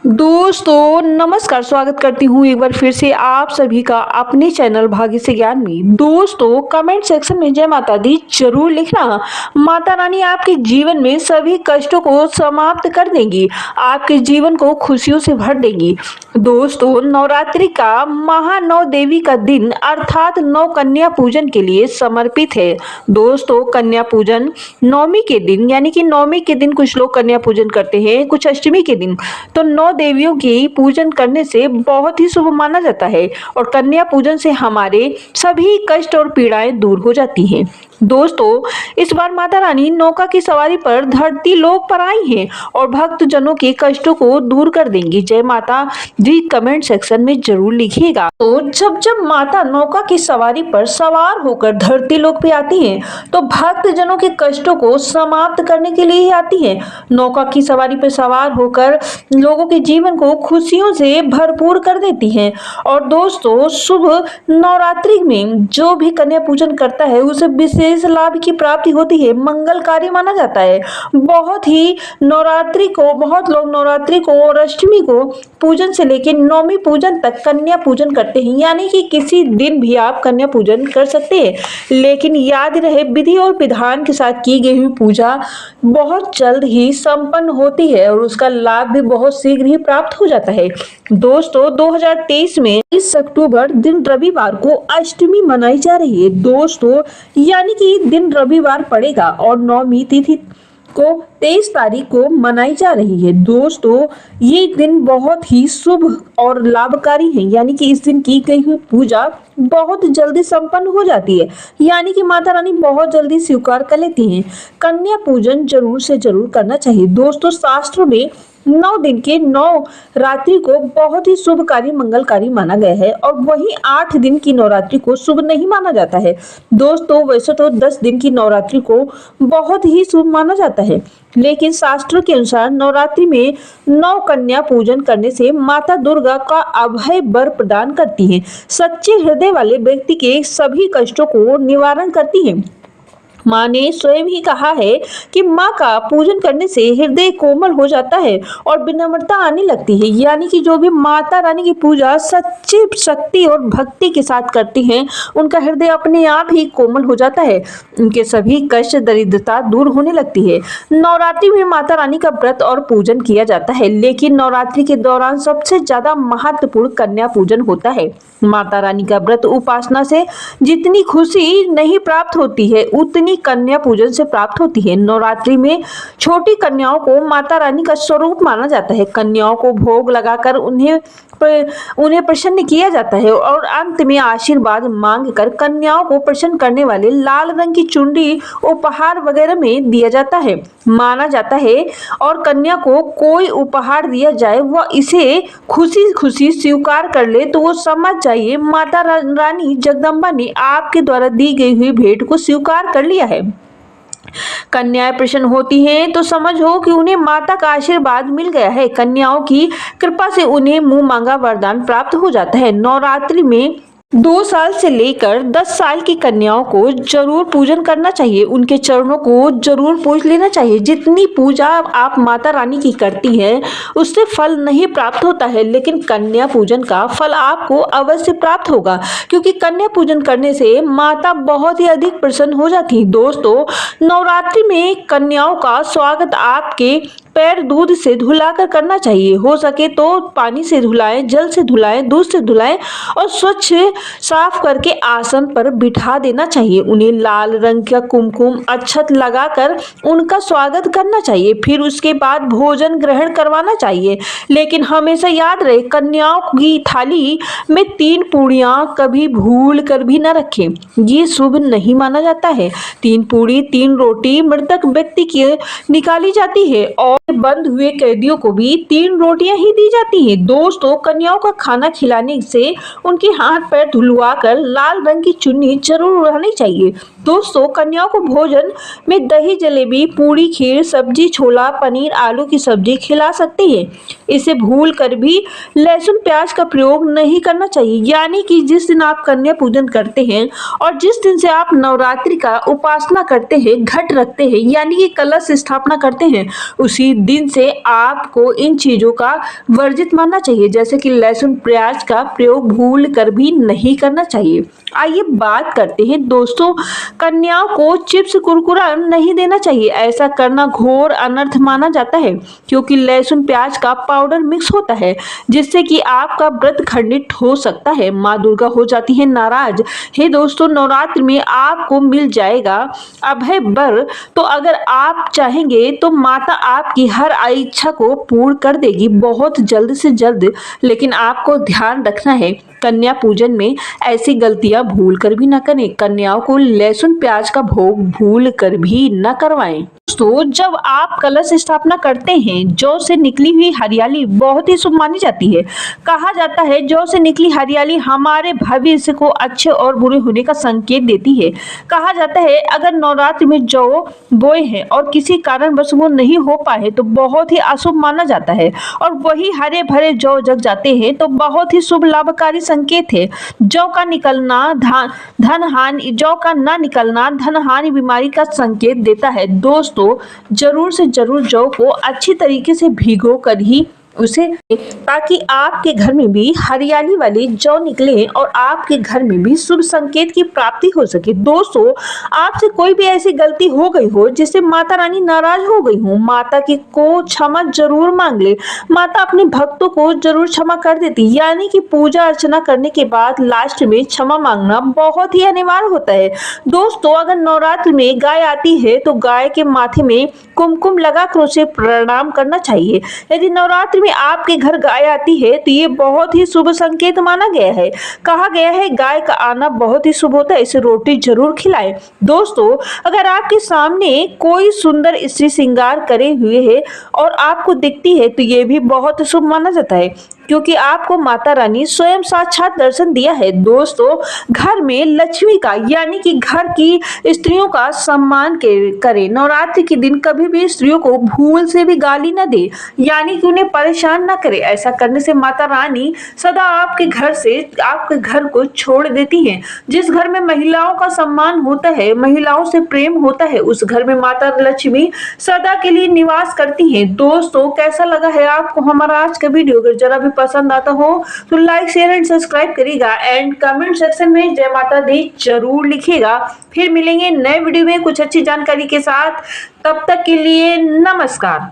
दोस्तों नमस्कार, स्वागत करती हूँ एक बार फिर से आप सभी का अपने चैनल भाग्य से ज्ञान में। दोस्तों कमेंट सेक्शन में जय माता दी जरूर लिखना। माता रानी आपके जीवन में सभी कष्टों को समाप्त कर देंगी, आपके जीवन को खुशियों से भर देंगी। दोस्तों नवरात्रि का महानौ देवी का दिन अर्थात नौ कन्या पूजन के लिए समर्पित है। दोस्तों कन्या पूजन नौमी के दिन यानी कि नौमी के दिन कुछ लोग कन्या पूजन करते हैं, कुछ अष्टमी के दिन। तो नौ देवियों की पूजन करने से बहुत ही शुभ माना जाता है और कन्या पूजन से हमारे सभी कष्ट और पीड़ाएं दूर हो जाती हैं। दोस्तों इस बार माता रानी नौका की सवारी पर धरती लोक पर आई हैं और भक्त जनों के कष्टों को दूर कर देंगी। जय माता दी कमेंट सेक्शन में जरूर लिखिएगा। तो जब जब माता नौका की सवारी पर सवार होकर धरती लोक पे आती हैं तो भक्त जनों के कष्टों को समाप्त करने के लिए ही आती हैं। नौका की सवारी पर सवार होकर लोगों के जीवन को खुशियों से भरपूर कर देती हैं। और दोस्तों शुभ नवरात्रि में जो भी कन्या पूजन करता है उसे विशेष लाभ की प्राप्ति होती है, मंगलकारी माना जाता है। बहुत लोग नवरात्रि को और अष्टमी को पूजन से लेकर नौमी पूजन तक कन्या पूजन करते हैं, यानी कि किसी दिन भी आप कन्या पूजन कर सकते हैं। लेकिन याद रहे विधि और विधान के साथ की गई हुई पूजा बहुत जल्द ही संपन्न होती है और उसका लाभ भी बहुत शीघ्र ही प्राप्त हो जाता है। दोस्तों 2023 में 20 अक्टूबर दिन रविवार को अष्टमी मनाई जा रही है। दोस्तों यानी कि दिन रविवार पड़ेगा और नौमी तिथि को 23 तारीख को मनाई जा रही है। दोस्तों ये दिन बहुत ही शुभ और लाभकारी है, यानी कि इस दिन की गई हुई पूजा बहुत जल्दी संपन्न हो जाती है, यानी कि माता रानी बहुत जल्दी स्वीकार कर लेती हैं। कन्या पूजन जरूर से जरूर करना चाहिए। दोस्तों शास्त्रों में 9 दिन के 9 रात्रि को बहुत ही शुभकारी मंगलकारी माना गया है और वहीं 8 दिन की नवरात्रि को शुभ नहीं माना जाता है। दोस्तों वैसे तो 10 दिन की नवरात्रि को बहुत ही शुभ माना जाता है, लेकिन शास्त्रों के अनुसार नवरात्रि में 9 कन्या पूजन करने से माता दुर्गा का अभय वर प्रदान करती हैं, सच्चे हृदय वाले व्यक्ति के सभी कष्टों को निवारण करती हैं। माँ ने स्वयं ही कहा है कि माँ का पूजन करने से हृदय कोमल हो जाता है और विनम्रता आने लगती है, यानी कि जो भी माता रानी की पूजा सच्ची शक्ति और भक्ति के साथ करती हैं उनका हृदय अपने आप ही कोमल हो जाता है, उनके सभी कष्ट दरिद्रता दूर होने लगती है। नवरात्रि में माता रानी का व्रत और पूजन किया जाता है, लेकिन नवरात्रि के दौरान सबसे ज्यादा महत्वपूर्ण कन्या पूजन होता है। माता रानी का व्रत उपासना से जितनी खुशी नहीं प्राप्त होती है उतनी कन्या पूजन से प्राप्त होती है। नवरात्रि में छोटी कन्याओं को माता रानी का स्वरूप माना जाता है। कन्याओं को भोग लगाकर उन्हें प्रसन्न किया जाता है और अंत में आशीर्वाद मांगकर कन्याओं को प्रसन्न करने वाले लाल रंग की चुनरी उपहार वगैरह में दिया जाता है, माना जाता है। और कन्या को कोई उपहार दिया जाए वह इसे खुशी खुशी स्वीकार कर ले तो वो समझ जाइए माता रानी जगदम्बा ने आपके द्वारा दी गई हुई भेंट को स्वीकार कर लिया है। कन्याएं प्रसन्न होती हैं तो समझो कि उन्हें माता का आशीर्वाद मिल गया है। कन्याओं की कृपा से उन्हें मुंह मांगा वरदान प्राप्त हो जाता है। नवरात्रि में 2 साल से लेकर 10 साल की कन्याओं को जरूर पूजन करना चाहिए, उनके चरणों को जरूर पूज लेना चाहिए। जितनी पूजा आप माता रानी की करती हैं उससे फल नहीं प्राप्त होता है, लेकिन कन्या पूजन का फल आपको अवश्य प्राप्त होगा, क्योंकि कन्या पूजन करने से माता बहुत ही अधिक प्रसन्न हो जाती है। दोस्तों नवरात्रि में कन्याओं का स्वागत आपके पैर दूध से धुलाकर करना चाहिए। हो सके तो पानी से धुलाएं, जल से धुलाएं, दूध से धुलाएं और स्वच्छ साफ करके आसन पर बिठा देना चाहिए। उन्हें लाल रंग का कुमकुम अक्षत लगाकर उनका स्वागत करना चाहिए, फिर उसके बाद भोजन ग्रहण करवाना चाहिए। लेकिन हमेशा याद रहे कन्याओं की थाली में 3 पूड़ियां कभी भूल कर भी न रखें, ये शुभ नहीं माना जाता है। 3 पूड़ी 3 रोटी मृतक व्यक्ति की निकाली जाती है और बंद हुए कैदियों को भी 3 रोटियां ही दी जाती हैं। दोस्तों कन्याओं का खाना खिलाने से उनके हाथ पैर धुलवा कर लाल रंग की चुन्नी जरूर उड़ानी चाहिए। दोस्तों, कन्याओं को भोजन में दही, जलेबी, पूरी, खीर, सब्जी, छोला, पनीर, आलू की सब्जी खिला सकती है। इसे भूल कर भी लहसुन प्याज का प्रयोग नहीं करना चाहिए। यानी कि जिस दिन आप कन्या पूजन करते हैं और जिस दिन से आप नवरात्रि का उपासना करते हैं, घट रखते हैं, यानी कि कलश स्थापना करते हैं, उसी दिन से आपको इन चीजों का वर्जित मानना चाहिए, जैसे कि लहसुन प्याज का प्रयोग भूल कर भी नहीं करना चाहिए। आइए बात करते हैं दोस्तों, कन्याओं को चिप्स, कुरकुरा नहीं देना चाहिए। ऐसा करना घोर अनर्थ माना जाता है, क्योंकि लहसुन प्याज का पाउडर मिक्स होता है, जिससे कि आपका व्रत खंडित हो सकता है। माँ दुर्गा हो जाती है नाराज। हे दोस्तों, नवरात्र में आपको मिल जाएगा अभय वर। तो अगर आप चाहेंगे तो माता आपकी हर इच्छा को पूर्ण कर देगी बहुत जल्द से जल्द। लेकिन आपको ध्यान रखना है, कन्या पूजन में ऐसी गलतियां भूल कर भी न करें। कन्याओं को लहसुन प्याज का भोग भूल कर भी न करवाएं। दोस्तों, जब आप कलश स्थापना करते हैं, जौ से निकली हुई हरियाली बहुत ही शुभ मानी जाती है। कहा जाता है जौ से निकली हरियाली हमारे भविष्य को अच्छे और बुरे होने का संकेत देती है। कहा जाता है अगर नवरात्र में जौ बोए हैं और किसी कारणवश वो नहीं हो पाए तो बहुत ही अशुभ माना जाता है, और वही हरे भरे जौ जग जाते हैं तो बहुत ही शुभ लाभकारी संकेत है। जौ का निकलना धन हानि, जौ का न निकलना धन हानि, बीमारी का संकेत देता है। दोस्तों, जरूर से जरूर जौ को अच्छी तरीके से भिगो कर ही उसे, ताकि आपके घर में भी हरियाली वाली जौ निकले और आपके घर में भी शुभ संकेत की प्राप्ति हो सके। दोस्तों, आपसे कोई भी ऐसी गलती हो गई हो जिससे माता रानी नाराज हो गई हो, माता की को क्षमा जरूर मांग ले। माता अपने भक्तों को जरूर क्षमा कर देती। यानी कि पूजा अर्चना करने के बाद लास्ट में क्षमा मांगना बहुत ही अनिवार्य होता है। दोस्तों, अगर नवरात्र में गाय आती है तो गाय के माथे में कुमकुम लगाकर उसे प्रणाम करना चाहिए। यदि नवरात्र में आपके घर गाय आती है तो ये बहुत ही शुभ संकेत माना गया है। कहा गया है गाय का आना बहुत ही शुभ होता है, इसे रोटी जरूर खिलाएं। दोस्तों, अगर आपके सामने कोई सुंदर स्त्री श्रृंगार करे हुए है और आपको दिखती है तो ये भी बहुत शुभ माना जाता है, क्योंकि आपको माता रानी स्वयं साक्षात दर्शन दिया है। दोस्तों, घर में लक्ष्मी का यानी कि घर की स्त्रियों का सम्मान करें। नवरात्रि के दिन कभी भी स्त्रियों को भूल से भी गाली न दे, यानी कि उन्हें परेशान न करे। ऐसा करने से माता रानी सदा आपके घर को छोड़ देती हैं। जिस घर में महिलाओं का सम्मान होता है, महिलाओं से प्रेम होता है, उस घर में माता लक्ष्मी सदा के लिए निवास करती हैं। दोस्तों, कैसा लगा है आपको हमारा आज का वीडियो? अगर जरा भी पसंद आता हो तो लाइक, शेयर एंड सब्सक्राइब करिएगा एंड कमेंट सेक्शन में जय माता दी जरूर लिखिएगा। फिर मिलेंगे नए वीडियो में कुछ अच्छी जानकारी के साथ। तब तक के लिए नमस्कार।